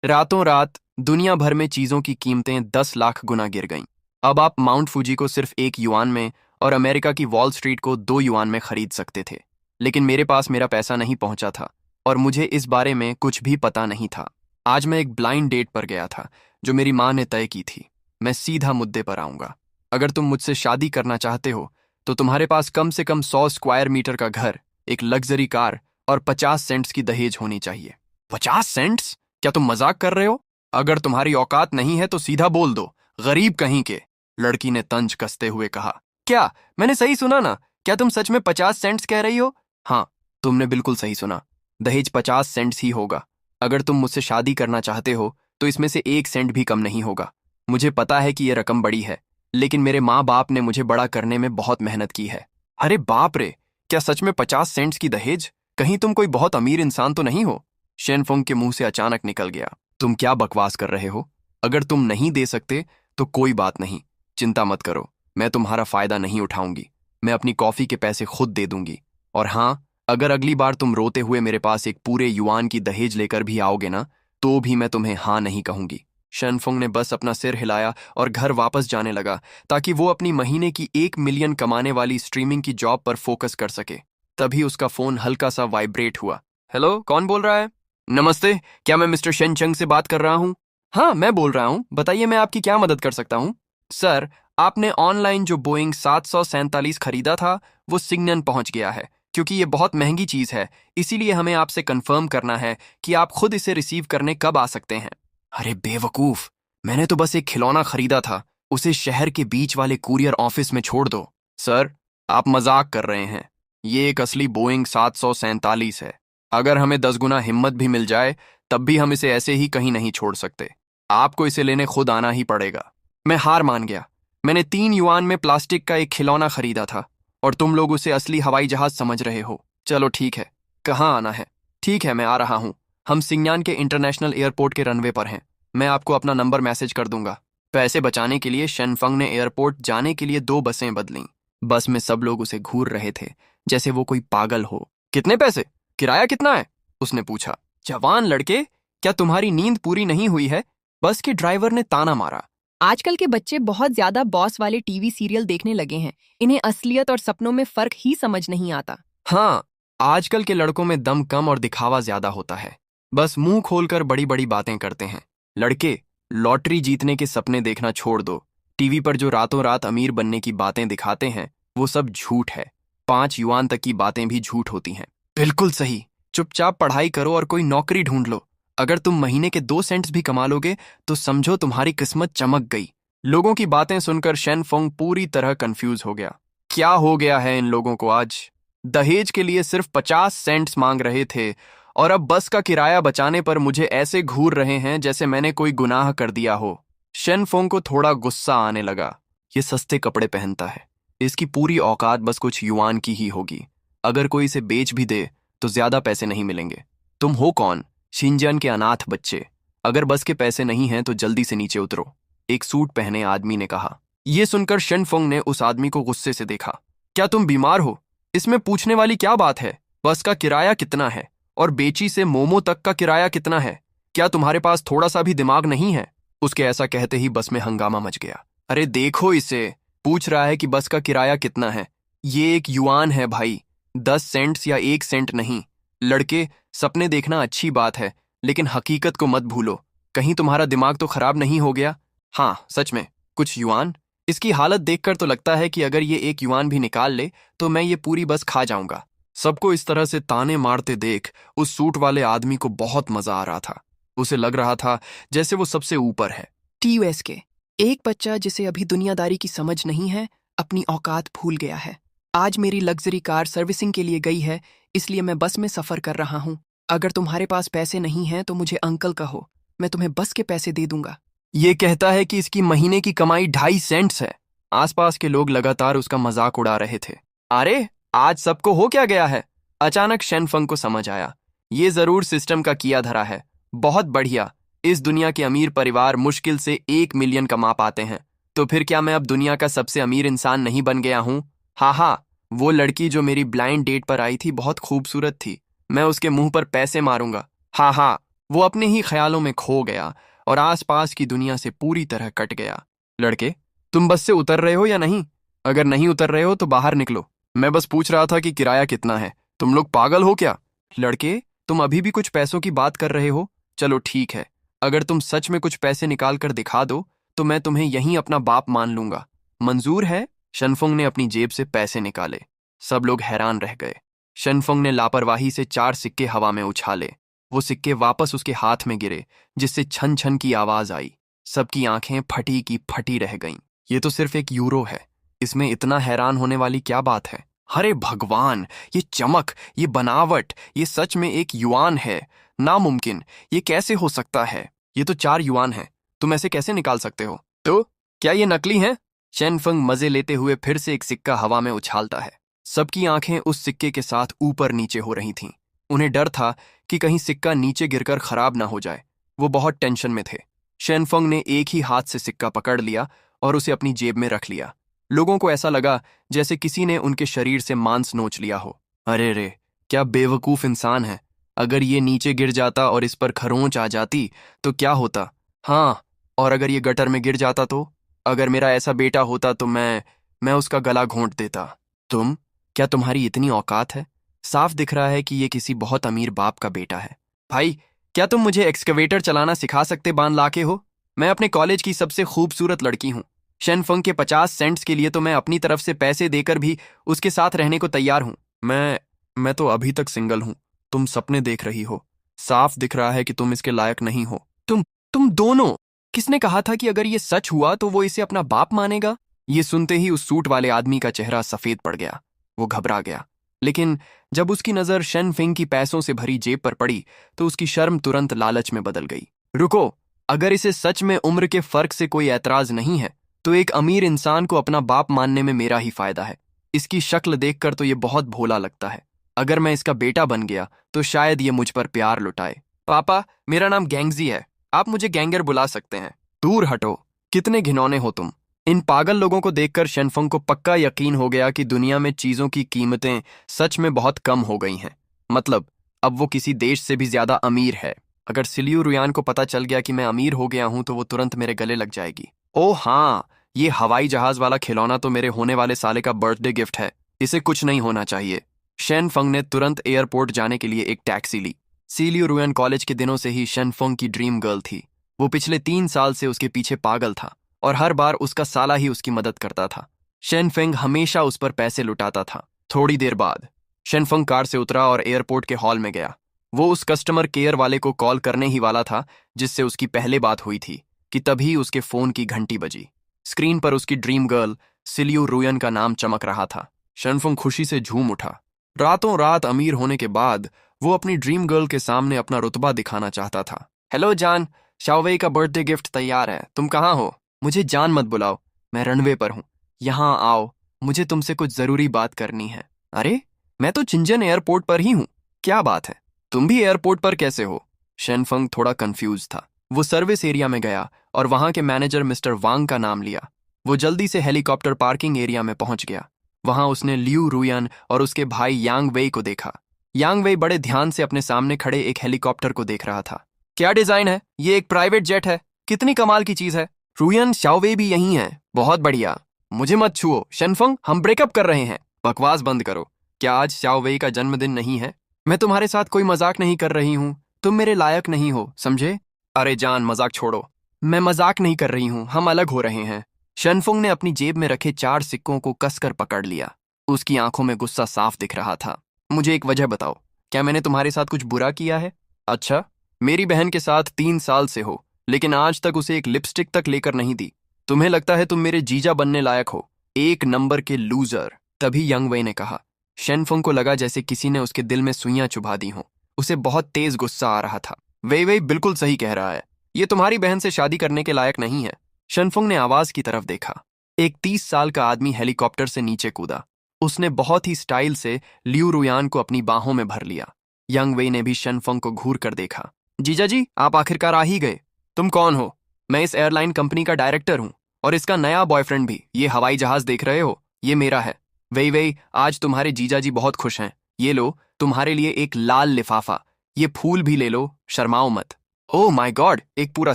रातों रात दुनिया भर में चीजों की कीमतें 10 लाख गुना गिर गईं। अब आप माउंट फूजी को सिर्फ 1 युआन में और अमेरिका की वॉल स्ट्रीट को 2 युआन में खरीद सकते थे। लेकिन मेरे पास मेरा पैसा नहीं पहुंचा था और मुझे इस बारे में कुछ भी पता नहीं था। आज मैं एक ब्लाइंड डेट पर गया था जो मेरी माँ ने तय की थी। मैं सीधा मुद्दे पर आऊंगा। अगर तुम मुझसे शादी करना चाहते हो तो तुम्हारे पास कम से कम 100 स्क्वायर मीटर का घर, एक लग्जरी कार और 50 सेंट्स की दहेज होनी चाहिए। 50 सेंट्स? क्या तुम मजाक कर रहे हो? अगर तुम्हारी औकात नहीं है तो सीधा बोल दो, गरीब कहीं के। लड़की ने तंज कसते हुए कहा। क्या मैंने सही सुना ना? क्या तुम सच में 50 सेंट्स कह रही हो? हाँ, तुमने बिल्कुल सही सुना। दहेज 50 सेंट्स ही होगा। अगर तुम मुझसे शादी करना चाहते हो तो इसमें से 1 सेंट भी कम नहीं होगा। मुझे पता है कि यह रकम बड़ी है, लेकिन मेरे माँ बाप ने मुझे बड़ा करने में बहुत मेहनत की है। अरे बाप रे, क्या सच में 50 सेंट्स की दहेज? कहीं तुम कोई बहुत अमीर इंसान तो नहीं हो? शेनफोंग के मुंह से अचानक निकल गया। तुम क्या बकवास कर रहे हो? अगर तुम नहीं दे सकते तो कोई बात नहीं, चिंता मत करो। मैं तुम्हारा फायदा नहीं उठाऊंगी। मैं अपनी कॉफी के पैसे खुद दे दूंगी। और हाँ, अगर अगली बार तुम रोते हुए मेरे पास एक पूरे युआन की दहेज लेकर भी आओगे ना, तो भी मैं तुम्हें हाँ नहीं कहूंगी। शेनफोंग ने बस अपना सिर हिलाया और घर वापस जाने लगा ताकि वो अपनी महीने की 1 मिलियन कमाने वाली स्ट्रीमिंग की जॉब पर फोकस कर सके। तभी उसका फोन हल्का सा वाइब्रेट हुआ। हेलो, कौन बोल रहा है? नमस्ते, क्या मैं मिस्टर शेनचंग से बात कर रहा हूँ? हाँ, मैं बोल रहा हूँ। बताइए, मैं आपकी क्या मदद कर सकता हूँ? सर, आपने ऑनलाइन जो बोइंग 747 खरीदा था वो सिग्नन पहुंच गया है। क्योंकि ये बहुत महंगी चीज है, इसीलिए हमें आपसे कंफर्म करना है कि आप खुद इसे रिसीव करने कब आ सकते हैं। अरे बेवकूफ, मैंने तो बस एक खिलौना खरीदा था। उसे शहर के बीच वाले कुरियर ऑफिस में छोड़ दो। सर, आप मजाक कर रहे हैं। ये एक असली बोइंग 747 है। अगर हमें 10 गुना हिम्मत भी मिल जाए तब भी हम इसे ऐसे ही कहीं नहीं छोड़ सकते। आपको इसे लेने खुद आना ही पड़ेगा। मैं हार मान गया। मैंने 3 युआन में प्लास्टिक का एक खिलौना खरीदा था और तुम लोग उसे असली हवाई जहाज समझ रहे हो। चलो ठीक है, कहाँ आना है? ठीक है, मैं आ रहा हूँ। हम सिंगयान के इंटरनेशनल एयरपोर्ट के रनवे पर हैं। मैं आपको अपना नंबर मैसेज कर दूंगा। पैसे बचाने के लिए शेनफंग ने एयरपोर्ट जाने के लिए 2 बसें बदलीं। बस में सब लोग उसे घूर रहे थे जैसे वो कोई पागल हो। कितने पैसे? किराया कितना है? उसने पूछा। जवान लड़के, क्या तुम्हारी नींद पूरी नहीं हुई है? बस के ड्राइवर ने ताना मारा। आजकल के बच्चे बहुत ज्यादा बॉस वाले टीवी सीरियल देखने लगे हैं। इन्हें असलियत और सपनों में फर्क ही समझ नहीं आता। हाँ, आजकल के लड़कों में दम कम और दिखावा ज्यादा होता है। बस मुंह खोलकर बड़ी बड़ी बातें करते हैं। लड़के, लॉटरी जीतने के सपने देखना छोड़ दो। टीवी पर जो रातों रात अमीर बनने की बातें दिखाते हैं वो सब झूठ है। 5 युआन तक की बातें भी झूठ होती हैं। बिल्कुल सही। चुपचाप पढ़ाई करो और कोई नौकरी ढूंढ लो। अगर तुम महीने के 2 सेंट्स भी कमा लोगे तो समझो तुम्हारी किस्मत चमक गई। लोगों की बातें सुनकर शेनफोंग पूरी तरह कंफ्यूज हो गया। क्या हो गया है इन लोगों को आज? दहेज के लिए सिर्फ 50 सेंट्स मांग रहे थे और अब बस का किराया बचाने पर मुझे ऐसे घूर रहे हैं जैसे मैंने कोई गुनाह कर दिया हो। शेनफोंग को थोड़ा गुस्सा आने लगा। ये सस्ते कपड़े पहनता है, इसकी पूरी औकात बस कुछ युआन की ही होगी। अगर कोई इसे बेच भी दे तो ज्यादा पैसे नहीं मिलेंगे। तुम हो कौन? शिनजान के अनाथ बच्चे। अगर बस के पैसे नहीं हैं तो जल्दी से नीचे उतरो, एक सूट पहने आदमी ने कहा। यह सुनकर शेनफोंग ने उस आदमी को गुस्से से देखा। क्या तुम बीमार हो? इसमें पूछने वाली क्या बात है? बस का किराया कितना है और बेची से मोमो तक का किराया कितना है? क्या तुम्हारे पास थोड़ा सा भी दिमाग नहीं है? उसके ऐसा कहते ही बस में हंगामा मच गया। अरे देखो इसे, पूछ रहा है कि बस का किराया कितना है। ये 1 युआन है भाई, 10 सेंट्स या 1 सेंट नहीं। लड़के, सपने देखना अच्छी बात है, लेकिन हकीकत को मत भूलो। कहीं तुम्हारा दिमाग तो खराब नहीं हो गया? हाँ, सच में, कुछ युआन। इसकी हालत देखकर तो लगता है कि अगर ये 1 युआन भी निकाल ले तो मैं ये पूरी बस खा जाऊंगा। सबको इस तरह से ताने मारते देख उस सूट वाले आदमी को बहुत मजा आ रहा था। उसे लग रहा था जैसे वो सबसे ऊपर है। टीयूएस के एक बच्चा जिसे अभी दुनियादारी की समझ नहीं है, अपनी औकात भूल गया है। आज मेरी लग्जरी कार सर्विसिंग के लिए गई है, इसलिए मैं बस में सफर कर रहा हूँ। अगर तुम्हारे पास पैसे नहीं हैं तो मुझे अंकल कहो, मैं तुम्हें बस के पैसे दे दूंगा। ये कहता है कि इसकी महीने की कमाई 2.5 सेंट्स है। आसपास के लोग लगातार उसका मजाक उड़ा रहे थे। अरे, आज सबको हो क्या गया है? अचानक शेनफंग को समझ आया। ये जरूर सिस्टम का किया धरा है। बहुत बढ़िया। इस दुनिया के अमीर परिवार मुश्किल से 1 मिलियन कमा पाते हैं। तो फिर क्या मैं अब दुनिया का सबसे अमीर इंसान नहीं बन गया हूँ? हाँ हाँ, वो लड़की जो मेरी ब्लाइंड डेट पर आई थी बहुत खूबसूरत थी। मैं उसके मुंह पर पैसे मारूंगा। हाँ हाँ, वो अपने ही ख्यालों में खो गया और आसपास की दुनिया से पूरी तरह कट गया। लड़के, तुम बस से उतर रहे हो या नहीं? अगर नहीं उतर रहे हो तो बाहर निकलो। मैं बस पूछ रहा था कि किराया कितना है। तुम लोग पागल हो क्या? लड़के, तुम अभी भी कुछ पैसों की बात कर रहे हो? चलो ठीक है, अगर तुम सच में कुछ पैसे निकाल कर दिखा दो तो मैं तुम्हें यहीं अपना बाप मान लूंगा। मंजूर है? शनफुंग ने अपनी जेब से पैसे निकाले। सब लोग हैरान रह गए। शनफुंग ने लापरवाही से 4 सिक्के हवा में उछाले। वो सिक्के वापस उसके हाथ में गिरे, जिससे छन छन की आवाज आई। सबकी आंखें फटी की फटी रह गईं। ये तो सिर्फ एक यूरो है, इसमें इतना हैरान होने वाली क्या बात है? अरे भगवान, ये चमक, ये बनावट, ये सच में एक युआन है। नामुमकिन, ये कैसे हो सकता है? ये तो 4 युआन है। तुम ऐसे कैसे निकाल सकते हो? तो क्या ये नकली हैं? शेनफंग मजे लेते हुए फिर से एक सिक्का हवा में उछालता है। सबकी आंखें उस सिक्के के साथ ऊपर नीचे हो रही थीं। उन्हें डर था कि कहीं सिक्का नीचे गिरकर खराब ना हो जाए। वो बहुत टेंशन में थे। शेनफंग ने एक ही हाथ से सिक्का पकड़ लिया और उसे अपनी जेब में रख लिया। लोगों को ऐसा लगा जैसे किसी ने उनके शरीर से मांस नोच लिया हो। अरे रे, क्या बेवकूफ इंसान है। अगर ये नीचे गिर जाता और इस पर खरोंच आ जाती तो क्या होता? हाँ, और अगर ये गटर में गिर जाता तो? अगर मेरा ऐसा बेटा होता तो मैं उसका गला घोंट देता। तुम, क्या तुम्हारी इतनी औकात है? साफ दिख रहा है कि ये किसी बहुत अमीर बाप का बेटा है। भाई, क्या तुम मुझे एक्सकवेटर चलाना सिखा सकते बान लाके हो? मैं अपने कॉलेज की सबसे खूबसूरत लड़की हूँ। शेनफंग के 50 सेंट्स के लिए तो मैं अपनी तरफ से पैसे देकर भी उसके साथ रहने को तैयार हूँ। मैं तो अभी तक सिंगल हूँ। तुम सपने देख रही हो। साफ दिख रहा है कि तुम इसके लायक नहीं हो। तुम दोनों, किसने कहा था कि अगर ये सच हुआ तो वो इसे अपना बाप मानेगा? ये सुनते ही उस सूट वाले आदमी का चेहरा सफेद पड़ गया। वो घबरा गया। लेकिन जब उसकी नजर शेनफिंग की पैसों से भरी जेब पर पड़ी तो उसकी शर्म तुरंत लालच में बदल गई। रुको, अगर इसे सच में उम्र के फर्क से कोई ऐतराज नहीं है तो एक अमीर इंसान को अपना बाप मानने में मेरा ही फायदा है। इसकी शक्ल देखकर तो ये बहुत भोला लगता है। अगर मैं इसका बेटा बन गया तो शायद ये मुझ पर प्यार लुटाए। पापा, मेरा नाम गैंगजी है। आप मुझे गैंगर बुला सकते हैं। दूर हटो, कितने घिनौने हो तुम। इन पागल लोगों को देखकर शेनफंग को पक्का यकीन हो गया कि दुनिया में चीजों की कीमतें सच में बहुत कम हो गई हैं। मतलब, अब वो किसी देश से भी ज्यादा अमीर है। अगर सिलियू रुयान को पता चल गया कि मैं अमीर हो गया हूं तो वो तुरंत मेरे गले लग जाएगी। ओह हाँ, ये हवाई जहाज वाला खिलौना तो मेरे होने वाले साले का बर्थडे गिफ्ट है। इसे कुछ नहीं होना चाहिए। शेनफंग ने तुरंत एयरपोर्ट जाने के लिए एक टैक्सी ली। सिलियू रुयान कॉलेज के दिनों से ही शेनफंग की ड्रीम गर्ल थी। वो पिछले 3 साल से उसके पीछे पागल था और हर बार उसका साला ही उसकी मदद करता था। शेनफेंग हमेशा उस पर पैसे लुटाता था। थोड़ी देर बाद शेनफंग कार से उतरा और एयरपोर्ट के हॉल में गया। वो उस कस्टमर केयर वाले को कॉल करने ही वाला था जिससे उसकी पहले बात हुई थी कि तभी उसके फोन की घंटी बजी। स्क्रीन पर उसकी ड्रीम गर्ल सिलियू रुयन का नाम चमक रहा था। शेनफंग खुशी से झूम उठा। रातों रात अमीर होने के बाद वो अपनी ड्रीम गर्ल के सामने अपना रुतबा दिखाना चाहता था। हेलो जान, शाओवेई का बर्थडे गिफ्ट तैयार है। तुम कहाँ हो? मुझे जान मत बुलाओ, मैं रनवे पर हूँ। यहाँ आओ, मुझे तुमसे कुछ जरूरी बात करनी है। अरे, मैं तो चिंजन एयरपोर्ट पर ही हूँ। क्या बात है? तुम भी एयरपोर्ट पर कैसे हो? शेनफंग थोड़ा कंफ्यूज था। वो सर्विस एरिया में गया और वहां के मैनेजर मिस्टर वांग का नाम लिया। वो जल्दी से हेलीकॉप्टर पार्किंग एरिया में पहुंच गया। वहां उसने लियू रुयन और उसके भाई यांग वेई को देखा। यांग वेई बड़े ध्यान से अपने सामने खड़े एक हेलीकॉप्टर को देख रहा था। क्या डिजाइन है? ये एक प्राइवेट जेट है। कितनी कमाल की चीज है। रुयन, शाओवेई भी यही है। बहुत बढ़िया। मुझे मत छुओ शेनफंग, हम ब्रेकअप कर रहे हैं। बकवास बंद करो। क्या आज शाओवेई का जन्मदिन नहीं है? मैं तुम्हारे साथ कोई मजाक नहीं कर रही हूँ। तुम मेरे लायक नहीं हो, समझे? अरे जान, मजाक छोड़ो। मैं मजाक नहीं कर रही हूँ, हम अलग हो रहे हैं। शेनफुंग ने अपनी जेब में रखे 4 सिक्कों को कसकर पकड़ लिया। उसकी आंखों में गुस्सा साफ दिख रहा था। मुझे एक वजह बताओ, क्या मैंने तुम्हारे साथ कुछ बुरा किया है? अच्छा, मेरी बहन के साथ 3 साल से हो, लेकिन आज तक उसे एक लिपस्टिक तक लेकर नहीं दी। तुम्हें लगता है तुम मेरे जीजा बनने लायक हो? एक नंबर के लूजर। तभी यंग वई ने कहा। शेनफुंग को लगा जैसे किसी ने उसके दिल में सुइयां चुभा दी हों। उसे बहुत तेज गुस्सा आ रहा था। वई वई बिल्कुल सही कह रहा है। ये तुम्हारी बहन से शादी करने के लायक नहीं है। शेनफुंग ने आवाज की तरफ देखा। एक 30 साल का आदमी हेलीकॉप्टर से नीचे कूदा। उसने बहुत ही स्टाइल से लियू रुयान को अपनी बाहों में भर लिया। यंग वेई ने भी शेनफुंग को घूर कर देखा। जीजा जी, आप आखिरकार आ ही गए। तुम कौन हो? मैं इस एयरलाइन कंपनी का डायरेक्टर हूँ और इसका नया बॉयफ्रेंड भी। ये हवाई जहाज देख रहे हो, ये मेरा है। वेई वेई, आज तुम्हारे जीजा जी बहुत खुश हैं। ये लो, तुम्हारे लिए एक लाल लिफाफा। ये फूल भी ले लो, शर्माओ मत। ओह माय गॉड, एक पूरा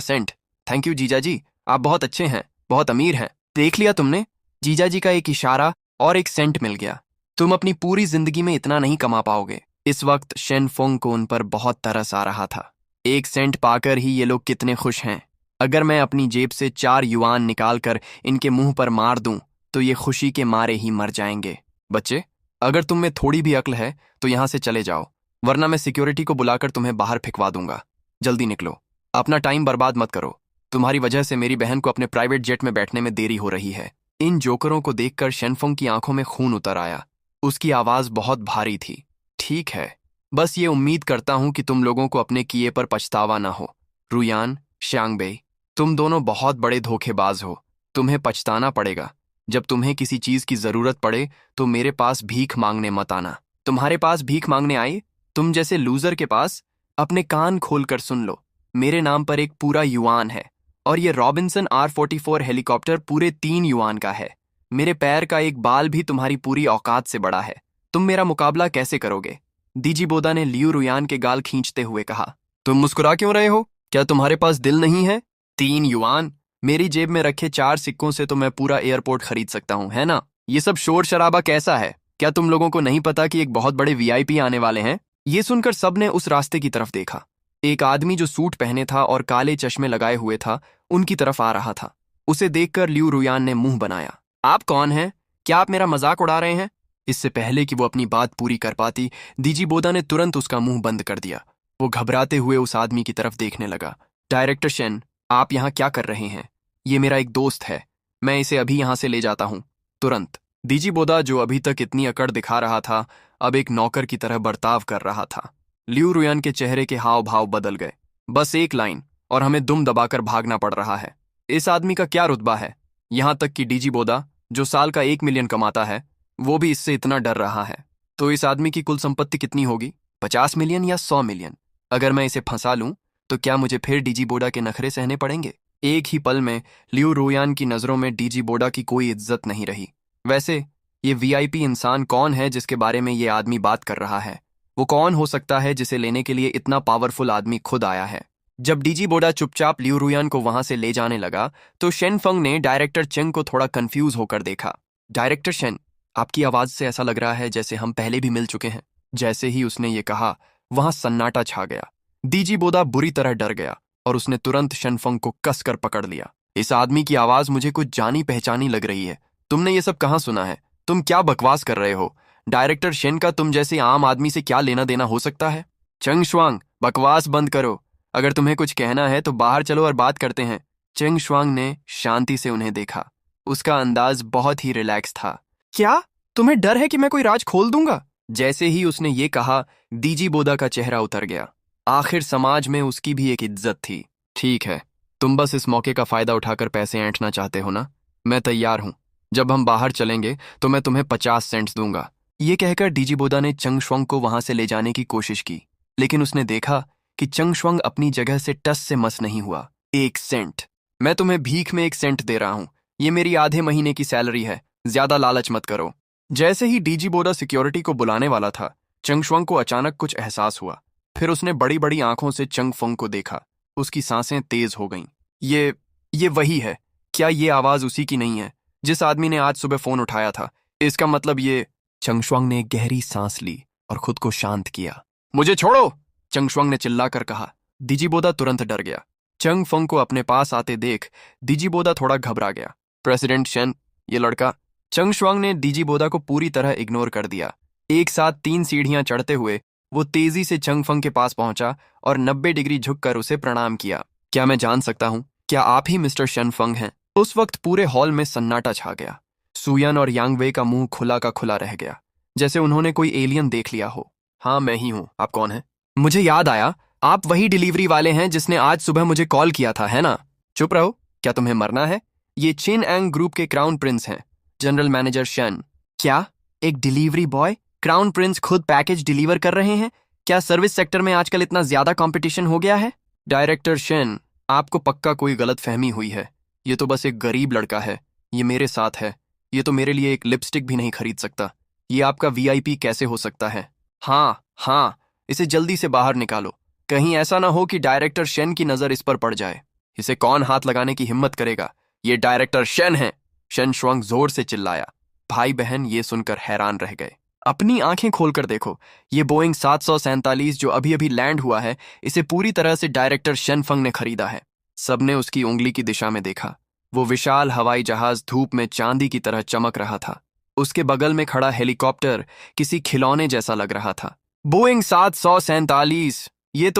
सेंट। थैंक यू जीजा जी, आप बहुत अच्छे हैं, बहुत अमीर हैं। देख लिया तुमने, जीजा जी का एक इशारा और एक सेंट मिल गया। तुम अपनी पूरी जिंदगी में इतना नहीं कमा पाओगे। इस वक्त शेनफोंग को उन पर बहुत तरस आ रहा था। एक सेंट पाकर ही ये लोग कितने खुश हैं। अगर मैं अपनी जेब से 4 युआन निकालकर इनके मुंह पर मार दूं तो ये खुशी के मारे ही मर जाएंगे। बच्चे, अगर तुम में थोड़ी भी अक्ल है तो यहां से चले जाओ, वरना मैं सिक्योरिटी को बुलाकर तुम्हें बाहर फेंकवा दूंगा। जल्दी निकलो, अपना टाइम बर्बाद मत करो। तुम्हारी वजह से मेरी बहन को अपने प्राइवेट जेट में बैठने में देरी हो रही है। इन जोकरों को देखकर शेनफोंग की आंखों में खून उतर आया। उसकी आवाज बहुत भारी थी। ठीक है, बस ये उम्मीद करता हूं कि तुम लोगों को अपने किए पर पछतावा ना हो। रुयान, श्यांगबे, तुम दोनों बहुत बड़े धोखेबाज हो। तुम्हें पछताना पड़ेगा। जब तुम्हें किसी चीज की जरूरत पड़े तो मेरे पास भीख मांगने मत आना। तुम्हारे पास भीख मांगने आई? तुम जैसे लूजर के पास? अपने कान खोलकर सुन लो, मेरे नाम पर एक पूरा युआन है और ये रॉबिन्सन R44 हेलीकॉप्टर पूरे 3 युआन का है। मेरे पैर का एक बाल भी तुम्हारी पूरी औकात से बड़ा है। तुम मेरा मुकाबला कैसे करोगे? दीजीबोदा ने लियू रुयान के गाल खींचते हुए कहा। तुम मुस्कुरा क्यों रहे हो? क्या तुम्हारे पास दिल नहीं है? 3 युआन? मेरी जेब में रखे 4 सिक्कों से तो मैं पूरा एयरपोर्ट खरीद सकता हूँ, है ना? ये सब शोर शराबा कैसा है? क्या तुम लोगों को नहीं पता कि एक बहुत बड़े VIP आने वाले हैं? ये सुनकर सबने उस रास्ते की तरफ देखा। एक आदमी जो सूट पहने था और काले चश्मे लगाए हुए था, उनकी तरफ आ रहा था। उसे देखकर लियू रुयान ने मुंह बनाया। आप कौन हैं? क्या आप मेरा मजाक उड़ा रहे हैं? इससे पहले कि वो अपनी बात पूरी कर पाती, दीजीबोदा ने तुरंत उसका मुंह बंद कर दिया। वो घबराते हुए उस आदमी की तरफ देखने लगा। डायरेक्टर शेन, आप यहाँ क्या कर रहे हैं? ये मेरा एक दोस्त है, मैं इसे अभी यहाँ से ले जाता हूँ, तुरंत। दीजीबोदा, जो अभी तक इतनी अकड़ दिखा रहा था, अब एक नौकर की तरह बर्ताव कर रहा था। लियू रुयान के चेहरे के हाव भाव बदल गए। बस एक लाइन और हमें दुम दबाकर भागना पड़ रहा है। इस आदमी का क्या रुतबा है? यहां तक कि दीजीबोदा, जो साल का 1 मिलियन कमाता है, वो भी इससे इतना डर रहा है। तो इस आदमी की कुल संपत्ति कितनी होगी? 50 मिलियन या 100 मिलियन? अगर मैं इसे फंसा लूं तो क्या मुझे फिर दीजीबोदा के नखरे सहने पड़ेंगे? एक ही पल में लियू रुयान की नजरों में दीजीबोदा की कोई इज्जत नहीं रही। वैसे ये VIP इंसान कौन है जिसके बारे में ये आदमी बात कर रहा है? वो कौन हो सकता है जिसे लेने के लिए इतना पावरफुल आदमी खुद आया है? जब दीजीबोदा चुपचाप लियू रुयान को वहां से ले जाने लगा तो शेनफंग ने डायरेक्टर चेंग को थोड़ा कंफ्यूज होकर देखा। डायरेक्टर शेन, आपकी आवाज से ऐसा लग रहा है जैसे हम पहले भी मिल चुके हैं। जैसे ही उसने ये कहा, वहां सन्नाटा छा गया। दीजीबोदा बुरी तरह डर गया और उसने तुरंत शेनफंग को कसकर पकड़ लिया। इस आदमी की आवाज मुझे कुछ जानी पहचानी लग रही है। तुमने ये सब कहाँ सुना है? तुम क्या बकवास कर रहे हो? डायरेक्टर शेन का तुम जैसे आम आदमी से क्या लेना देना हो सकता है? चेंग शुआंग, बकवास बंद करो। अगर तुम्हें कुछ कहना है तो बाहर चलो और बात करते हैं। चेंग शुआंग ने शांति से उन्हें देखा। उसका अंदाज बहुत ही रिलैक्स था। क्या तुम्हें डर है कि मैं कोई राज खोल दूंगा? जैसे ही उसने ये कहा, दीजीबोदा का चेहरा उतर गया। आखिर समाज में उसकी भी एक इज्जत थी। ठीक है, तुम बस इस मौके का फायदा उठाकर पैसे ऐंठना चाहते हो ना? मैं तैयार हूं। जब हम बाहर चलेंगे तो मैं तुम्हें 50 सेंट्स दूंगा। ये कहकर दीजीबोदा ने चंग शुआंग को वहां से ले जाने की कोशिश की, लेकिन उसने देखा कि चंग शुआंग अपनी जगह से टस से मस नहीं हुआ। 1 सेंट? मैं तुम्हें भीख में 1 सेंट दे रहा हूं। ये मेरी आधे महीने की सैलरी है, ज्यादा लालच मत करो। जैसे ही दीजीबोदा सिक्योरिटी को बुलाने वाला था, चंग शुआंग को अचानक कुछ एहसास हुआ। फिर उसने बड़ी बड़ी आंखों से चंग फंग को देखा। उसकी सांसें तेज हो गईं। ये वही है। क्या ये आवाज उसी की नहीं है जिस आदमी ने आज सुबह फोन उठाया था? इसका मतलब ये। चंग शुआंग ने एक गहरी सांस ली और खुद को शांत किया। मुझे छोड़ो, चंग शुआंग ने चिल्लाकर कहा। दीजीबोदा तुरंत डर गया। चंग फंग को अपने पास आते देख दीजीबोदा थोड़ा घबरा गया। प्रेसिडेंट शेन, ये लड़का। चंग शुआंग ने दीजीबोदा को पूरी तरह इग्नोर कर दिया। एक साथ 3 सीढ़ियां चढ़ते हुए वो तेजी से चंग फंग के पास पहुंचा और 90 डिग्री झुककर उसे प्रणाम किया। क्या मैं जान सकता हूं, क्या आप ही मिस्टर शन फंग हैं? उस वक्त पूरे हॉल में सन्नाटा छा गया। सुयन और यांगवे का मुंह खुला का खुला रह गया, जैसे उन्होंने कोई एलियन देख लिया हो। हाँ, मैं ही हूं। आप कौन हैं? मुझे याद आया, आप वही डिलीवरी वाले हैं जिसने आज सुबह मुझे कॉल किया था, है ना? चुप रहो, क्या तुम्हें मरना है? ये चिन एंग ग्रुप के क्राउन प्रिंस हैं, जनरल मैनेजर शन। क्या एक डिलीवरी बॉय? क्राउन प्रिंस खुद पैकेज डिलीवर कर रहे हैं? क्या सर्विस सेक्टर में आजकल इतना ज्यादा कंपटीशन हो गया है? डायरेक्टर शेन, आपको पक्का कोई गलत फहमी हुई है। ये तो बस एक गरीब लड़का है। ये मेरे साथ है। ये तो मेरे लिए एक लिपस्टिक भी नहीं खरीद सकता। ये आपका VIP कैसे हो सकता है? हाँ, इसे जल्दी से बाहर निकालो। कहीं ऐसा ना हो कि डायरेक्टर शेन की नजर इस पर पड़ जाए। इसे कौन हाथ लगाने की हिम्मत करेगा? ये डायरेक्टर शेन है। शेन शुआंग जोर से चिल्लाया। भाई बहन ये सुनकर हैरान रह गए। अपनी आंखें खोलकर देखो, ये बोइंग 747 जो अभी अभी लैंड हुआ है, इसे पूरी तरह से डायरेक्टर शेन फंग ने खरीदा है। सबने उसकी उंगली की दिशा में देखा। वो विशाल हवाई जहाज धूप में चांदी की तरह चमक रहा था। उसके बगल में खड़ा हेलीकॉप्टर किसी खिलौने जैसा लग रहा था। बोइंग 747, ये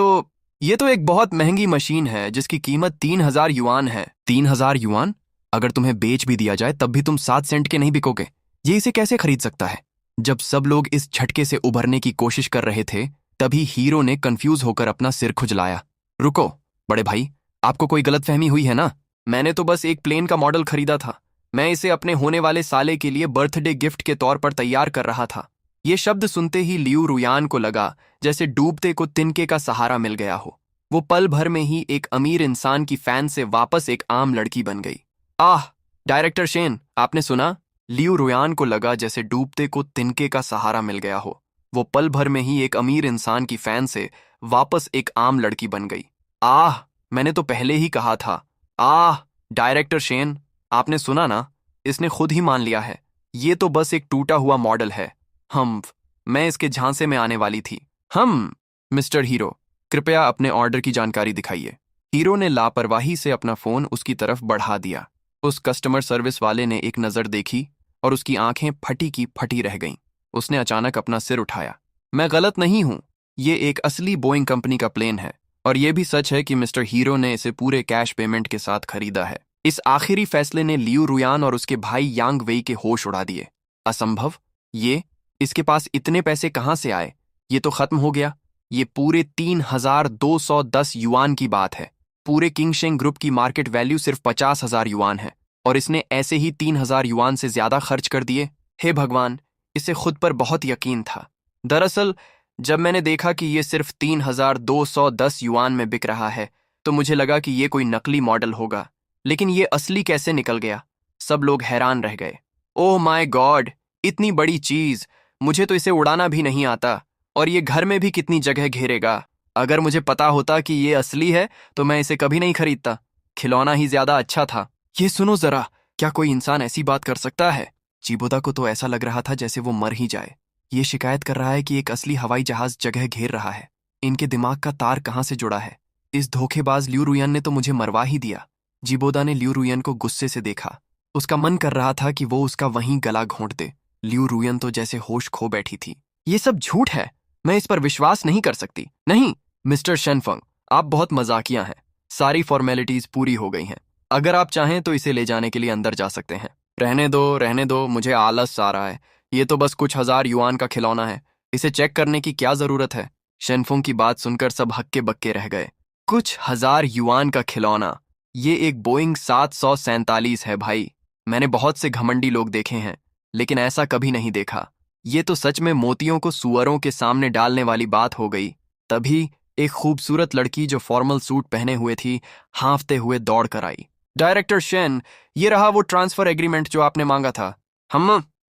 तो एक बहुत महंगी मशीन है जिसकी कीमत 3,000 युआन है। 3,000 युआन? अगर तुम्हें बेच भी दिया जाए तब भी तुम 7 सेंट के नहीं बिकोगे। ये इसे कैसे खरीद सकता है? जब सब लोग इस झटके से उभरने की कोशिश कर रहे थे, तभी हीरो ने कंफ्यूज होकर अपना सिर खुजलाया। रुको बड़े भाई, आपको कोई गलतफहमी हुई है ना? मैंने तो बस एक प्लेन का मॉडल खरीदा था। मैं इसे अपने होने वाले साले के लिए बर्थडे गिफ्ट के तौर पर तैयार कर रहा था। ये शब्द सुनते ही लियू रुयान को लगा जैसे डूबते को तिनके का सहारा मिल गया हो। वो पल भर में ही एक अमीर इंसान की फैन से वापस एक आम लड़की बन गई। आह, डायरेक्टर शेन, आपने सुना? लियू रुयान को लगा जैसे डूबते को तिनके का सहारा मिल गया हो। वो पल भर में ही एक अमीर इंसान की फैन से वापस एक आम लड़की बन गई। आह, मैंने तो पहले ही कहा था। आह, डायरेक्टर शेन, आपने सुना ना? इसने खुद ही मान लिया है। ये तो बस एक टूटा हुआ मॉडल है। मैं इसके झांसे में आने वाली थी। मिस्टर हीरो, कृपया अपने ऑर्डर की जानकारी दिखाइए। हीरो ने लापरवाही से अपना फोन उसकी तरफ बढ़ा दिया। उस कस्टमर सर्विस वाले ने एक नजर देखी और उसकी आंखें फटी की फटी रह गईं। उसने अचानक अपना सिर उठाया। मैं गलत नहीं हूं, ये एक असली बोइंग कंपनी का प्लेन है, और ये भी सच है कि मिस्टर हीरो ने इसे पूरे कैश पेमेंट के साथ खरीदा है। इस आखिरी फैसले ने लियू रुयान और उसके भाई यांग वेई के होश उड़ा दिए। असंभव! इसके पास इतने पैसे कहां से आए? ये तो खत्म हो गया। ये पूरे 3,210 युआन की बात है। पूरे किंगशेंग ग्रुप की मार्केट वैल्यू सिर्फ 50,000 युआन है, और इसने ऐसे ही 3,000 युआन से ज्यादा खर्च कर दिए। हे भगवान, इसे खुद पर बहुत यकीन था। दरअसल जब मैंने देखा कि ये सिर्फ 3,210 युआन में बिक रहा है, तो मुझे लगा कि ये कोई नकली मॉडल होगा, लेकिन ये असली कैसे निकल गया? सब लोग हैरान रह गए। ओह माय गॉड, इतनी बड़ी चीज! मुझे तो इसे उड़ाना भी नहीं आता, और ये घर में भी कितनी जगह घेरेगा। अगर मुझे पता होता कि ये असली है तो मैं इसे कभी नहीं खरीदता। खिलौना ही ज्यादा अच्छा था। ये सुनो जरा, क्या कोई इंसान ऐसी बात कर सकता है? चिबोदा को तो ऐसा लग रहा था जैसे वो मर ही जाए। ये शिकायत कर रहा है कि एक असली हवाई जहाज जगह घेर रहा है। इनके दिमाग का तार कहाँ से जुड़ा है? इस धोखेबाज लियू रुयन ने तो मुझे मरवा ही दिया। जिबोदा ने लियू रुयन को गुस्से से देखा। उसका मन कर रहा था कि वो उसका वहीं गला घोंट दे। लियू रुयन तो जैसे होश खो बैठी थी। ये सब झूठ है, मैं इस पर विश्वास नहीं कर सकती। नहीं मिस्टर शेनफंग, आप बहुत मजाकिया हैं। सारी फॉर्मेलिटीज पूरी हो गई हैं। अगर आप चाहें तो इसे ले जाने के लिए अंदर जा सकते हैं। रहने दो, मुझे आलस आ रहा है। ये तो बस कुछ 1,000 युआन का खिलौना है। इसे चेक करने की क्या जरूरत है? शेनफुंग की बात सुनकर सब हक्के बक्के रह गए। कुछ 1,000 युआन का खिलौना? ये एक बोइंग 747 है भाई। मैंने बहुत से घमंडी लोग देखे हैं, लेकिन ऐसा कभी नहीं देखा। ये तो सच में मोतियों को सुअरों के सामने डालने वाली बात हो गई। तभी एक खूबसूरत लड़की जो फॉर्मल सूट पहने हुए थी, हांफते हुए दौड़ कर आई। डायरेक्टर शेन, ये रहा वो ट्रांसफर एग्रीमेंट जो आपने मांगा था।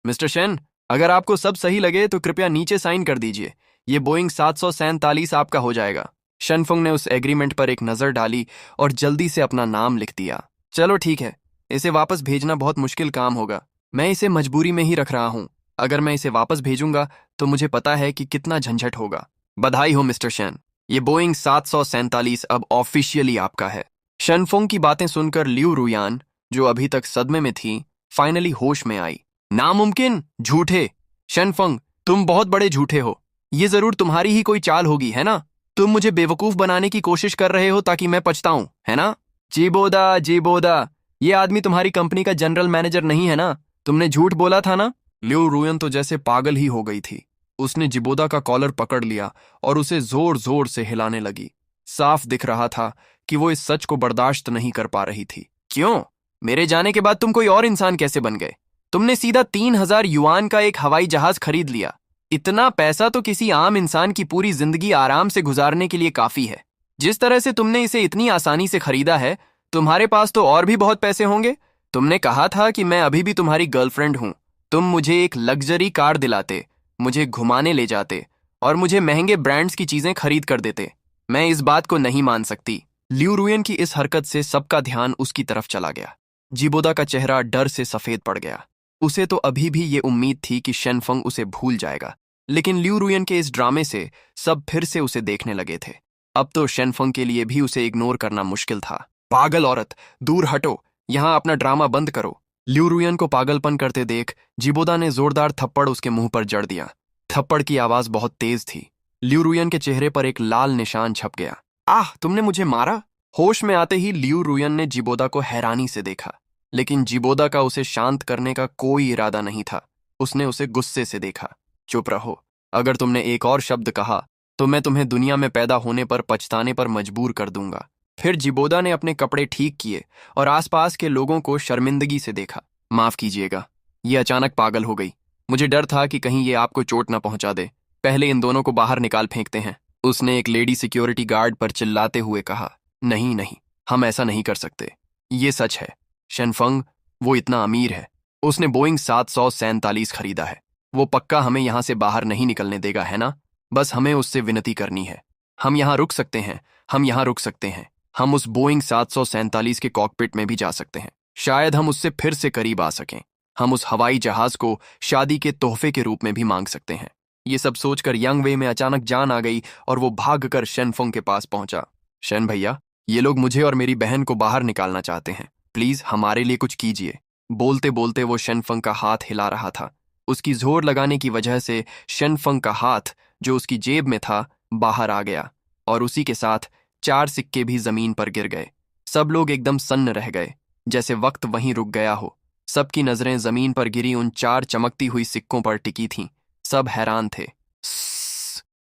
मिस्टर शेन, अगर आपको सब सही लगे तो कृपया नीचे साइन कर दीजिए। ये बोइंग 747 आपका हो जाएगा। शेनफुंग ने उस एग्रीमेंट पर एक नजर डाली और जल्दी से अपना नाम लिख दिया। चलो ठीक है, इसे वापस भेजना बहुत मुश्किल काम होगा। मैं इसे मजबूरी में ही रख रहा हूं। अगर मैं इसे वापस भेजूंगा तो मुझे पता है कि कितना झंझट होगा। बधाई हो मिस्टर शेन, ये बोइंग 747 अब ऑफिशियली आपका है। शेनफुंग की बातें सुनकर लियू रुयान, जो अभी तक सदमे में थी, फाइनली होश में आई। नामुमकिन, झूठे! शेनफुंग, तुम बहुत बड़े झूठे हो। ये जरूर तुम्हारी ही कोई चाल होगी, है ना? तुम मुझे बेवकूफ बनाने की कोशिश कर रहे हो ताकि मैं पछताऊं, है ना? जीबोदा, ये आदमी तुम्हारी कंपनी का जनरल मैनेजर नहीं है ना? तुमने झूठ बोला था ना? लियू रुयन तो जैसे पागल ही हो गई थी। उसने जिबोदा का कॉलर पकड़ लिया और उसे जोर जोर से हिलाने लगी। साफ दिख रहा था कि वो इस सच को बर्दाश्त नहीं कर पा रही थी। क्यों? मेरे जाने के बाद तुम कोई और इंसान कैसे बन गए? तुमने सीधा 3,000 युआन का एक हवाई जहाज खरीद लिया। इतना पैसा तो किसी आम इंसान की पूरी जिंदगी आराम से गुजारने के लिए काफी है। जिस तरह से तुमने इसे इतनी आसानी से खरीदा है, तुम्हारे पास तो और भी बहुत पैसे होंगे। तुमने कहा था कि मैं अभी भी तुम्हारी गर्लफ्रेंड हूं। तुम मुझे एक लग्जरी कार दिलाते, मुझे घुमाने ले जाते और मुझे महंगे ब्रांड्स की चीजें खरीद कर देते। मैं इस बात को नहीं मान सकती। लियू रुयन की इस हरकत से सबका ध्यान उसकी तरफ चला गया। जिबोदा का चेहरा डर से सफेद पड़ गया। उसे तो अभी भी ये उम्मीद थी कि शेनफंग उसे भूल जाएगा, लेकिन लियू रुयन के इस ड्रामे से सब फिर से उसे देखने लगे थे। अब तो शेनफंग के लिए भी उसे इग्नोर करना मुश्किल था। पागल औरत, दूर हटो, यहां अपना ड्रामा बंद करो। लियू रुयन को पागलपन करते देख जिबोदा ने जोरदार थप्पड़ उसके मुंह पर जड़ दिया। थप्पड़ की आवाज बहुत तेज थी। लियू रुयन के चेहरे पर एक लाल निशान छप गया। आह, तुमने मुझे मारा? होश में आते ही लियू रुयन ने जिबोदा को हैरानी से देखा, लेकिन जिबोदा का उसे शांत करने का कोई इरादा नहीं था। उसने उसे गुस्से से देखा। चुप रहो, अगर तुमने एक और शब्द कहा तो मैं तुम्हें दुनिया में पैदा होने पर पछताने पर मजबूर कर दूंगा। फिर जिबोदा ने अपने कपड़े ठीक किए और आसपास के लोगों को शर्मिंदगी से देखा। माफ कीजिएगा, ये अचानक पागल हो गई। मुझे डर था कि कहीं ये आपको चोट ना पहुंचा दे। पहले इन दोनों को बाहर निकाल फेंकते हैं। उसने एक लेडी सिक्योरिटी गार्ड पर चिल्लाते हुए कहा। नहीं नहीं, हम ऐसा नहीं कर सकते। ये सच है। शेनफंग, वो इतना अमीर है। उसने बोइंग 747 खरीदा है। वो पक्का हमें यहां से बाहर नहीं निकलने देगा, है ना? बस हमें उससे विनती करनी है। हम यहां रुक सकते हैं, हम यहां रुक सकते हैं। हम उस बोइंग 747 के कॉकपिट में भी जा सकते हैं। शायद हम उससे फिर से करीब आ सकें। हम उस हवाई जहाज को शादी के तोहफे के रूप में भी मांग सकते हैं। ये सब सोचकर यांग वे में अचानक जान आ गई और वो भागकर शेनफंग के पास पहुंचा। शेन भैया, ये लोग मुझे और मेरी बहन को बाहर निकालना चाहते हैं। प्लीज हमारे लिए कुछ कीजिए। बोलते बोलते वो शेनफंग का हाथ हिला रहा था। उसकी जोर लगाने की वजह से शेनफंग का हाथ, जो उसकी जेब में था, बाहर आ गया और उसी के साथ 4 सिक्के भी जमीन पर गिर गए। सब लोग एकदम सन्न रह गए, जैसे वक्त वहीं रुक गया हो। सबकी नजरें जमीन पर गिरी उन 4 चमकती हुई सिक्कों पर टिकी थीं। सब हैरान थे।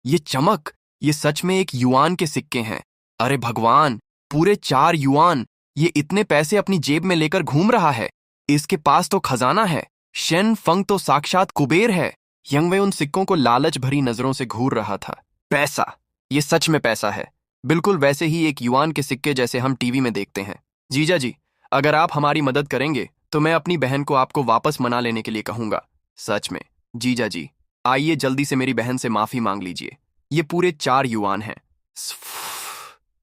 ये चमक, ये सच में एक युआन के सिक्के हैं। अरे भगवान, पूरे 4 युआन! ये इतने पैसे अपनी जेब में लेकर घूम रहा है। इसके पास तो खजाना है। शेनफंग तो साक्षात कुबेर है। यंगवे उन सिक्कों को लालच भरी नजरों से घूर रहा था। पैसा, ये सच में पैसा है। बिल्कुल वैसे ही एक युआन के सिक्के जैसे हम टीवी में देखते हैं। जीजा जी, अगर आप हमारी मदद करेंगे तो मैं अपनी बहन को आपको वापस मना लेने के लिए कहूंगा। सच में जीजा जी, आइए जल्दी से मेरी बहन से माफी मांग लीजिए। ये पूरे 4 युआन हैं।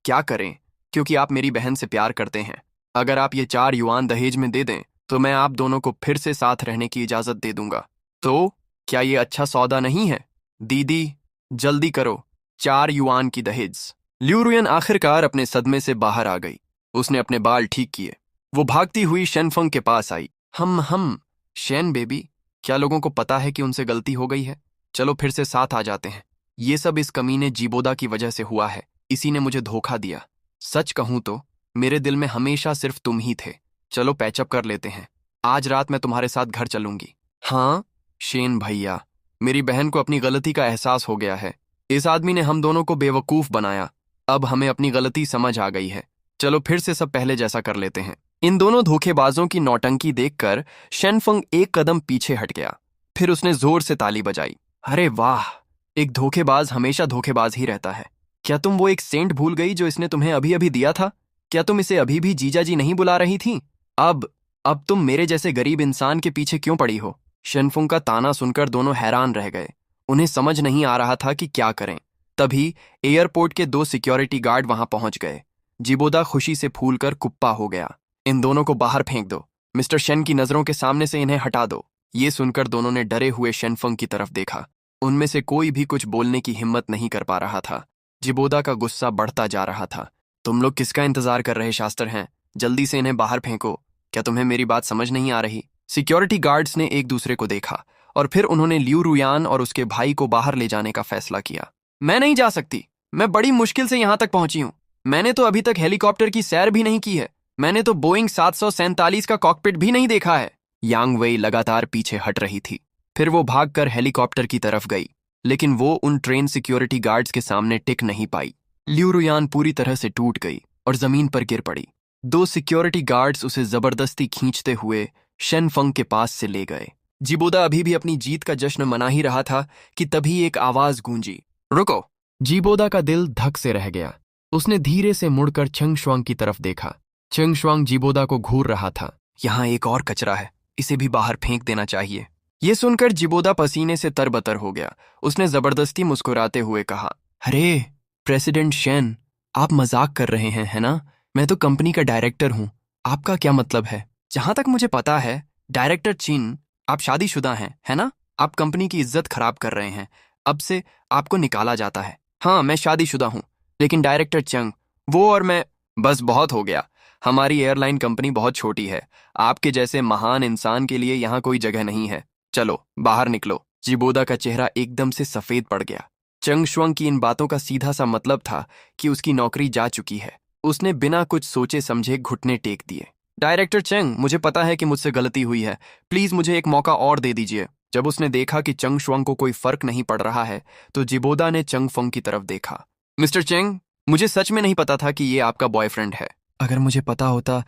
क्या करें, क्योंकि आप मेरी बहन से प्यार करते हैं। अगर आप ये 4 युआन दहेज में दे दें तो मैं आप दोनों को फिर से साथ रहने की इजाजत दे दूंगा। तो क्या ये अच्छा सौदा नहीं है? दीदी, जल्दी करो, 4 युआन की दहेज। लियू रुयन आखिरकार अपने सदमे से बाहर आ गई। उसने अपने बाल ठीक किए। वो भागती हुई शेनफंग के पास आई। हम शेन बेबी, क्या लोगों को पता है कि उनसे गलती हो गई है? चलो फिर से साथ आ जाते हैं। ये सब इस कमीने जिबोदा की वजह से हुआ है। इसी ने मुझे धोखा दिया। सच कहूं तो मेरे दिल में हमेशा सिर्फ तुम ही थे। चलो पैचअप कर लेते हैं। आज रात मैं तुम्हारे साथ घर चलूंगी। हाँ शेन भैया, मेरी बहन को अपनी गलती का एहसास हो गया है। इस आदमी ने हम दोनों को बेवकूफ बनाया। अब हमें अपनी गलती समझ आ गई है। चलो फिर से सब पहले जैसा कर लेते हैं। इन दोनों धोखेबाजों की नौटंकी देखकर शेनफंग एक कदम पीछे हट गया। फिर उसने जोर से ताली बजाई। अरे वाह, एक धोखेबाज हमेशा धोखेबाज ही रहता है। क्या तुम वो एक सेंट भूल गई जो इसने तुम्हें अभी अभी दिया था? क्या तुम इसे अभी भी जीजा जी नहीं बुला रही थी? अब तुम मेरे जैसे गरीब इंसान के पीछे क्यों पड़ी हो? शेनफुंग का ताना सुनकर दोनों हैरान रह गए। उन्हें समझ नहीं आ रहा था कि क्या करें। तभी एयरपोर्ट के 2 सिक्योरिटी गार्ड वहां पहुंच गए। जिबोदा खुशी से फूलकर कुप्पा हो गया। इन दोनों को बाहर फेंक दो। मिस्टर शेन की नजरों के सामने से इन्हें हटा दो। ये सुनकर दोनों ने डरे हुए शेनफंग की तरफ देखा। उनमें से कोई भी कुछ बोलने की हिम्मत नहीं कर पा रहा था। जिबोदा का गुस्सा बढ़ता जा रहा था। तुम लोग किसका इंतजार कर रहे शास्त्र हैं? जल्दी से इन्हें बाहर फेंको। क्या तुम्हें मेरी बात समझ नहीं आ रही? सिक्योरिटी गार्ड्स ने एक दूसरे को देखा और फिर उन्होंने लियू रुयान और उसके भाई को बाहर ले जाने का फैसला किया। मैं नहीं जा सकती। मैं बड़ी मुश्किल से यहां तक पहुंची हूं। मैंने तो अभी तक हेलीकॉप्टर की सैर भी नहीं की है। मैंने तो बोइंग 747 का कॉकपिट भी नहीं देखा है। यांग वेई लगातार पीछे हट रही थी। फिर वो भागकर हेलीकॉप्टर की तरफ गई, लेकिन वो उन ट्रेन सिक्योरिटी गार्ड्स के सामने टिक नहीं पाई। लियू रुयान पूरी तरह से टूट गई और जमीन पर गिर पड़ी। 2 सिक्योरिटी गार्ड्स उसे जबरदस्ती खींचते हुए शेनफंग के पास से ले गए। जिबोदा अभी भी अपनी जीत का जश्न मना ही रहा था कि तभी एक आवाज गूंजी, रुको। जिबोदा का दिल धक से रह गया। उसने धीरे से मुड़कर चंगशुआंग की तरफ देखा। चंगशुआंग जिबोदा को घूर रहा था। यहाँ एक और कचरा है, इसे भी बाहर फेंक देना चाहिए। ये सुनकर जिबोदा पसीने से तरबतर हो गया। उसने जबरदस्ती मुस्कुराते हुए कहा, अरे प्रेसिडेंट शेन, आप मजाक कर रहे हैं, है ना? मैं तो कंपनी का डायरेक्टर हूं। आपका क्या मतलब है? जहां तक मुझे पता है, डायरेक्टर चिन, आप शादीशुदा हैं, है ना? आप कंपनी की इज्जत खराब कर रहे हैं। अब से आपको निकाला जाता है। हाँ, मैं शादीशुदा हूं, लेकिन डायरेक्टर चंग, वो और मैं, बस बहुत हो गया। हमारी एयरलाइन कंपनी बहुत छोटी है। आपके जैसे महान इंसान के लिए यहाँ कोई जगह नहीं है। चलो बाहर निकलो। जिबोदा का चेहरा एकदम से सफेद पड़ गया। चंग शुआंग की इन बातों का सीधा सा मतलब था कि उसकी नौकरी जा चुकी है। उसने बिना कुछ सोचे समझे घुटने टेक दिए। डायरेक्टर चंग, मुझे पता है कि मुझसे गलती हुई है। प्लीज मुझे एक मौका और दे दीजिए। जब उसने देखा कि चंग शुआंग को कोई फर्क नहीं पड़ रहा है, तो जिबोदा ने चंग फंग की तरफ देखा। मिस्टर चेंग, मुझे सच में नहीं पता था कि ये आपका बॉयफ्रेंड है। अगर मुझे पता होता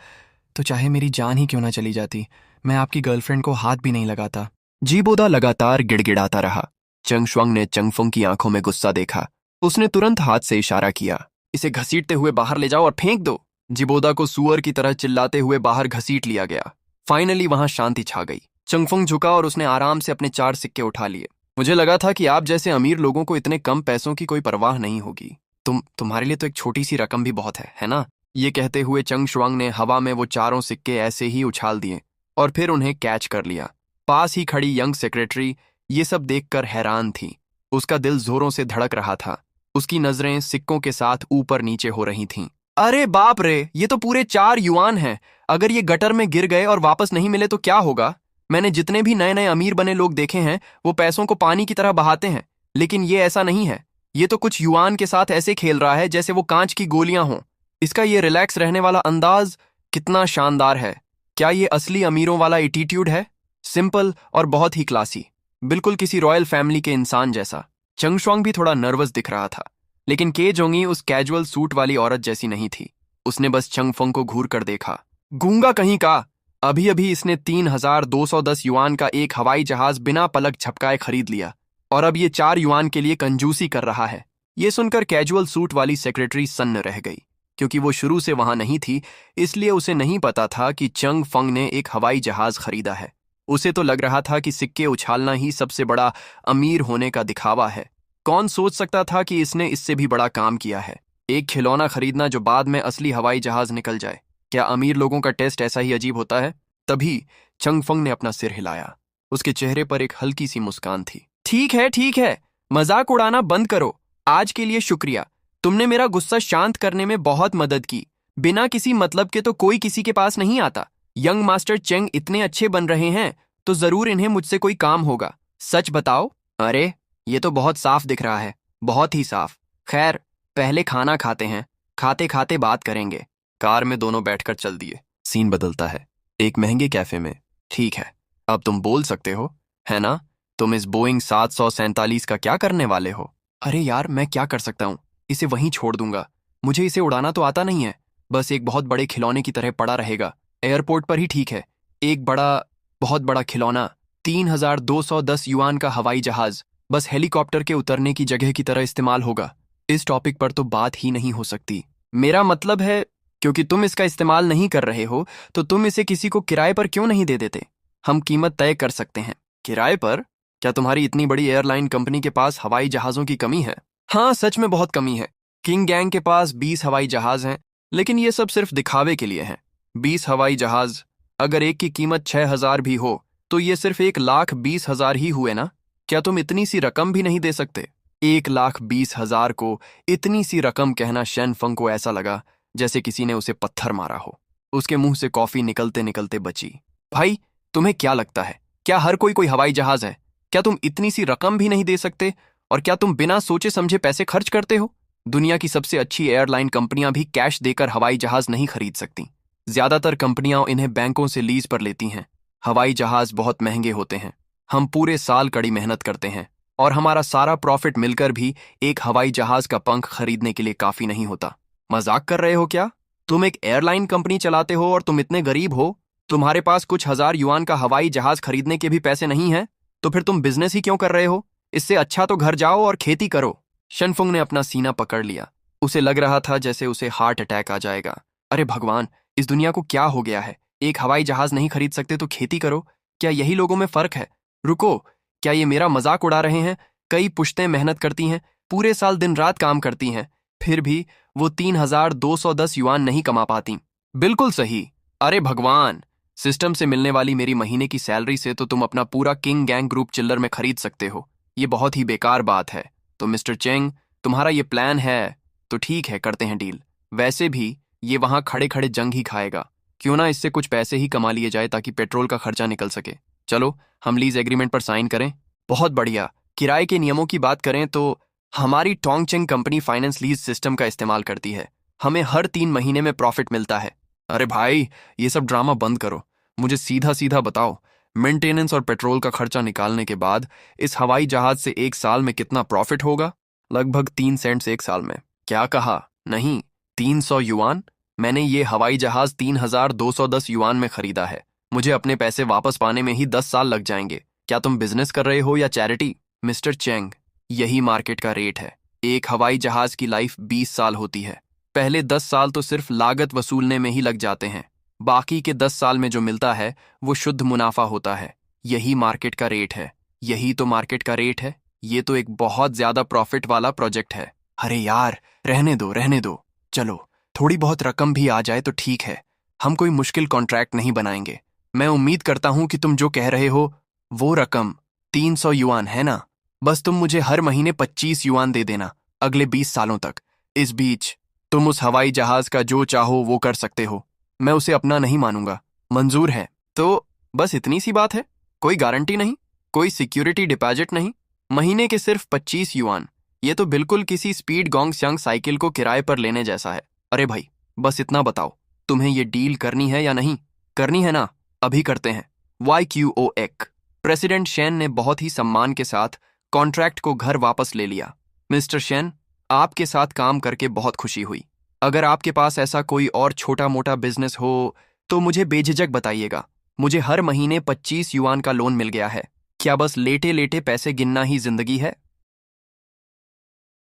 तो चाहे मेरी जान ही क्यों ना चली जाती, मैं आपकी गर्लफ्रेंड को हाथ भी नहीं लगाता। जीबोदा लगातार गिड़गिड़ाता रहा। चंग शुआंग ने चंगफुंग की आंखों में गुस्सा देखा। उसने तुरंत हाथ से इशारा किया, इसे घसीटते हुए बाहर ले जाओ और फेंक दो। जिबोदा को सुअर की तरह चिल्लाते हुए बाहर घसीट लिया गया। फाइनली वहां शांति छा गई। चंगफुंग झुका और उसने आराम से अपने 4 सिक्के उठा लिए। मुझे लगा था कि आप जैसे अमीर लोगों को इतने कम पैसों की कोई परवाह नहीं होगी। तुम्हारे लिए तो एक छोटी सी रकम भी बहुत है ना? ये कहते हुए चंग शुआंग ने हवा में वो चारों सिक्के ऐसे ही उछाल दिए और फिर उन्हें कैच कर लिया। पास ही खड़ी यंग सेक्रेटरी ये सब देखकर हैरान थी। उसका दिल जोरों से धड़क रहा था। उसकी नजरें सिक्कों के साथ ऊपर नीचे हो रही थीं। अरे बाप रे, ये तो पूरे 4 युआन हैं। अगर ये गटर में गिर गए और वापस नहीं मिले तो क्या होगा? मैंने जितने भी नए नए अमीर बने लोग देखे हैं, वो पैसों को पानी की तरह बहाते हैं, लेकिन ये ऐसा नहीं है। ये तो कुछ युआन के साथ ऐसे खेल रहा है जैसे वो कांच की गोलियां हों। इसका ये रिलैक्स रहने वाला अंदाज कितना शानदार है। क्या ये असली अमीरों वाला एटीट्यूड है? सिंपल और बहुत ही क्लासी, बिल्कुल किसी रॉयल फैमिली के इंसान जैसा। चंग शुआंग भी थोड़ा नर्वस दिख रहा था, लेकिन के जोंगी उस कैजुअल सूट वाली औरत जैसी नहीं थी। उसने बस चंग फंग को घूर कर देखा। गूंगा कहीं का, अभी अभी इसने 3210 युआन का एक हवाई जहाज बिना पलक झपकाए खरीद लिया, और अब ये 4 युआन के लिए कंजूसी कर रहा है। ये सुनकर कैजुअल सूट वाली सेक्रेटरी सन्न रह गई। क्योंकि वो शुरू से वहां नहीं थी, इसलिए उसे नहीं पता था कि चंग फंग ने एक हवाई जहाज खरीदा है। उसे तो लग रहा था कि सिक्के उछालना ही सबसे बड़ा अमीर होने का दिखावा है। कौन सोच सकता था कि इसने इससे भी बड़ा काम किया है, एक खिलौना खरीदना जो बाद में असली हवाई जहाज निकल जाए। क्या अमीर लोगों का टेस्ट ऐसा ही अजीब होता है? तभी चंग फंग ने अपना सिर हिलाया। उसके चेहरे पर एक हल्की सी मुस्कान थी। ठीक है, मजाक उड़ाना बंद करो। आज के लिए शुक्रिया। तुमने मेरा गुस्सा शांत करने में बहुत मदद की। बिना किसी मतलब के तो कोई किसी के पास नहीं आता। यंग मास्टर चेंग इतने अच्छे बन रहे हैं तो जरूर इन्हें मुझसे कोई काम होगा। सच बताओ। अरे ये तो बहुत साफ दिख रहा है, बहुत ही साफ। खैर, पहले खाना खाते हैं, खाते खाते बात करेंगे। कार में दोनों बैठकर चल दिए। सीन बदलता है, एक महंगे कैफे में। ठीक है, अब तुम बोल सकते हो, है ना? तुम इस बोइंग 747 का क्या करने वाले हो? अरे यार, मैं क्या कर सकता हूँ? इसे वहीं छोड़ दूंगा। मुझे इसे उड़ाना तो आता नहीं है, बस एक बहुत बड़े खिलौने की तरह पड़ा रहेगा। एयरपोर्ट पर ही ठीक है। एक बहुत बड़ा खिलौना, 3210 युआन का हवाई जहाज, बस हेलीकॉप्टर के उतरने की जगह की तरह इस्तेमाल होगा। इस टॉपिक पर तो बात ही नहीं हो सकती। मेरा मतलब है, क्योंकि तुम इसका इस्तेमाल नहीं कर रहे हो, तो तुम इसे किसी को किराए पर क्यों नहीं दे देते? हम कीमत तय कर सकते हैं। किराए पर? क्या तुम्हारी इतनी बड़ी एयरलाइन कंपनी के पास हवाई जहाज़ों की कमी है? हाँ, सच में बहुत कमी है। किंग गैंग के पास 20 हवाई जहाज हैं, लेकिन ये सब सिर्फ दिखावे के लिए हैं। 20 हवाई जहाज, अगर एक की कीमत 6000 भी हो, तो ये सिर्फ 1,20,000 ही हुए ना? क्या तुम इतनी सी रकम भी नहीं दे सकते? 1,20,000 को इतनी सी रकम कहना शेन फंग को ऐसा लगा जैसे किसी ने उसे पत्थर मारा हो। उसके मुंह से कॉफी निकलते निकलते बची। भाई, तुम्हें क्या लगता है, क्या हर कोई हवाई जहाज है? क्या तुम इतनी सी रकम भी नहीं दे सकते? और क्या तुम बिना सोचे समझे पैसे खर्च करते हो? दुनिया की सबसे अच्छी एयरलाइन कंपनियां भी कैश देकर हवाई जहाज नहीं खरीद सकती। ज्यादातर कंपनियां इन्हें बैंकों से लीज पर लेती हैं। हवाई जहाज बहुत महंगे होते हैं। हम पूरे साल कड़ी मेहनत करते हैं और हमारा सारा प्रॉफिट मिलकर भी एक हवाई जहाज का पंख खरीदने के लिए काफी नहीं होता। मजाक कर रहे हो क्या? तुम एक एयरलाइन कंपनी चलाते हो और तुम इतने गरीब हो? तुम्हारे पास कुछ हजार युआन का हवाई जहाज खरीदने के भी पैसे नहीं हैं? तो फिर तुम बिजनेस ही क्यों कर रहे हो? इससे अच्छा तो घर जाओ और खेती करो। शनफुंग ने अपना सीना पकड़ लिया। उसे लग रहा था जैसे उसे हार्ट अटैक आ जाएगा। अरे भगवान, इस दुनिया को क्या हो गया है? एक हवाई जहाज नहीं खरीद सकते तो खेती करो? क्या यही लोगों में फर्क है? रुको, क्या ये मेरा मजाक उड़ा रहे हैं? कई पुश्तें मेहनत करती हैं, पूरे साल दिन रात काम करती हैं, फिर भी वो 3,210 युआन नहीं कमा पाती। बिल्कुल सही। अरे भगवान, सिस्टम से मिलने वाली मेरी महीने की सैलरी से तो तुम अपना पूरा किंग गैंग ग्रुप चिल्लर में खरीद सकते हो। ये बहुत ही बेकार बात है। तो मिस्टर चेंग, तुम्हारा ये प्लान है तो ठीक है, करते हैं डील। वैसे भी ये वहां खड़े खड़े जंग ही खाएगा। क्यों ना इससे कुछ पैसे ही कमा लिए जाए ताकि पेट्रोल का खर्चा निकल सके। चलो हम लीज एग्रीमेंट पर साइन करें। बहुत बढ़िया। किराए के नियमों की बात करें तो हमारी टोंगचेंग कंपनी फाइनेंस लीज सिस्टम का इस्तेमाल करती है। हमें हर 3 महीने में प्रॉफिट मिलता है। अरे भाई, ये सब ड्रामा बंद करो। मुझे सीधा सीधा बताओ, मेंटेनेंस और पेट्रोल का खर्चा निकालने के बाद इस हवाई जहाज से एक साल में कितना प्रॉफिट होगा? लगभग 3 सेंट्स एक साल में। क्या कहा? नहीं, 300 युआन। मैंने ये हवाई जहाज 3,210 युआन में खरीदा है। मुझे अपने पैसे वापस पाने में ही 10 साल लग जाएंगे। क्या तुम बिजनेस कर रहे हो या चैरिटी? मिस्टर चेंग, यही मार्केट का रेट है। एक हवाई जहाज की लाइफ 20 साल होती है। पहले 10 साल तो सिर्फ लागत वसूलने में ही लग जाते हैं। बाकी के 10 साल में जो मिलता है वो शुद्ध मुनाफा होता है। यही मार्केट का रेट है। यही तो मार्केट का रेट है। ये तो एक बहुत ज्यादा प्रॉफिट वाला प्रोजेक्ट है। अरे यार, रहने दो रहने दो। चलो, थोड़ी बहुत रकम भी आ जाए तो ठीक है। हम कोई मुश्किल कॉन्ट्रैक्ट नहीं बनाएंगे। मैं उम्मीद करता हूं कि तुम जो कह रहे हो वो रकम 300 युआन है ना? बस तुम मुझे हर महीने 25 युआन दे देना अगले 20 सालों तक। इस बीच तुम उस हवाई जहाज का जो चाहो वो कर सकते हो। मैं उसे अपना नहीं मानूंगा। मंजूर है? तो बस इतनी सी बात है। कोई गारंटी नहीं, कोई सिक्योरिटी डिपॉजिट नहीं, महीने के सिर्फ 25 युआन। ये तो बिल्कुल किसी स्पीड गोंगस्यांग साइकिल को किराए पर लेने जैसा है। अरे भाई, बस इतना बताओ, तुम्हें ये डील करनी है या नहीं? करनी है ना? अभी करते हैं। YQOEC। प्रेसिडेंट शेन ने बहुत ही सम्मान के साथ कॉन्ट्रैक्ट को घर वापस ले लिया। मिस्टर शेन, आपके साथ काम करके बहुत खुशी हुई। अगर आपके पास ऐसा कोई और छोटा मोटा बिजनेस हो तो मुझे बेझिझक बताइएगा। मुझे हर महीने 25 युआन का लोन मिल गया है। क्या बस लेटे लेटे पैसे गिनना ही जिंदगी है?